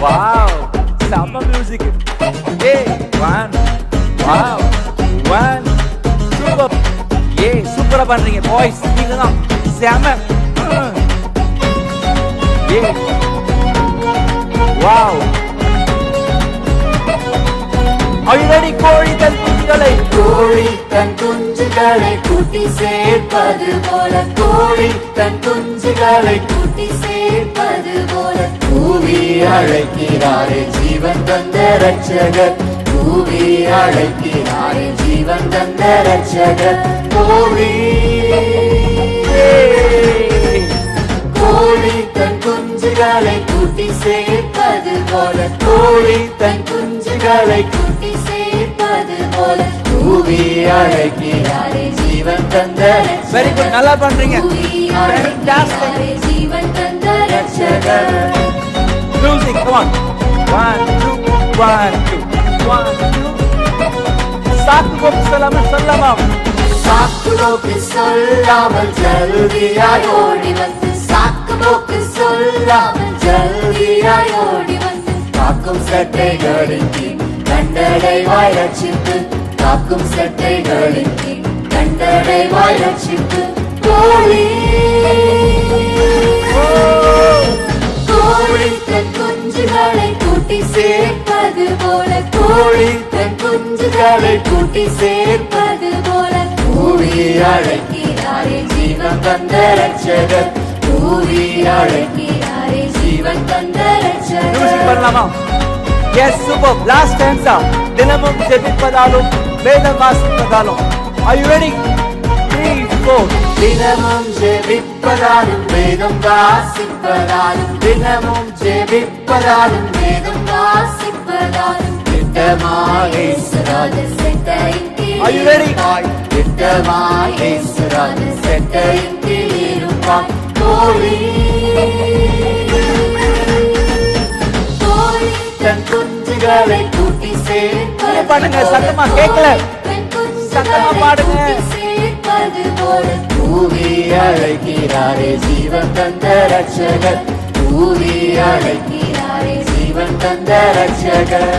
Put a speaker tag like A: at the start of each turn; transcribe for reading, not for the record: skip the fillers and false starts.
A: Wow செம்ம music. ஏய் one wow one super. ஏய் சூப்பரா பண்றீங்க பாய்ஸ், நீங்க தான் செம்ம. ஏய் வாவ். Are you ready? கோழி தன் குஞ்சுகளை
B: கூட்டி சேர்ப்பது போல, கோழி தன் குஞ்சுகளை கூட்டி சேர்ப்பது போல, கூவி அழைக்கிறாரே ஜீவன் தந்த ரட்சகர், கூவி அழைக்கிறாரே ஜீவன் தந்த ரட்சகர். கோழி தன் குஞ்சுகளை கூட்டி சேர்ப்பது போல, கோழி தன் குஞ்சுகளை கூட்டி சேர்ப்பது போல, கூவி அழைக்கிறாரே ஜீவன் தந்த.
A: வெரி குட், நல்லா பண்றீங்க.
B: ஜீவன் தந்த ரட்சகர்.
A: Music, come on. 1 2 1 2 1 2. சாக்குபோக்கு சொல்லாமல்
B: ஜல்தியாய் ஓடி வந்து, சாக்குபோக்கு சொல்லாமல் ஜல்தியாய் ஓடி வந்து, காக்கும் சட்டைகளின் கீழ் கண்டடைவாய் ரட்சிப்பு, காக்கும் சட்டைகளின் கீழ் கண்டடைவாய் ரட்சிப்பு. கோழி தன் குஞ்சுகளை கூட்டி சேர்ப்பது போல, கோழி தன் குஞ்சுகளை கூட்டி சேர்ப்பது போல, கூவி அழைக்கிறாரே ஜீவன் தந்த ரட்சகர், கூவி அழைக்கிறாரே ஜீவன் தந்த ரட்சகர்.
A: மியூசிக் பண்ணலாமா? Yes, super. Last stanza. தினமும் ஜெபிப்பதாலும் வேதம் வாசிப்பதாலும். Are you ready? 3 4.
B: தினமும் ஜெபிப்பதாலும் வேதம் வாசிப்பதாலும், தினமும் ஜெபிப்பதாலும் வேதம் வாசிப்பதாலும், திட்டமாய் இயேசுராஜ செட்டையின் கீழ்.
A: Are you ready?
B: திட்டமாய் இயேசுராஜ செட்டையின் கீழ் இருப்பாய். கோழி தன் குஞ்சுகளை கூட்டி சேர்ப்பது
A: பாடுங்க, சத்தமா கேட்கல. சத்தமா பாடுங்க.
B: சேர்ப்பது போல, கூவி அழைக்கிறாரே ஜீவன் தந்த ரட்சகர், கூவி அழைக்கிறாரே ஜீவன் தந்த ரட்சகர்.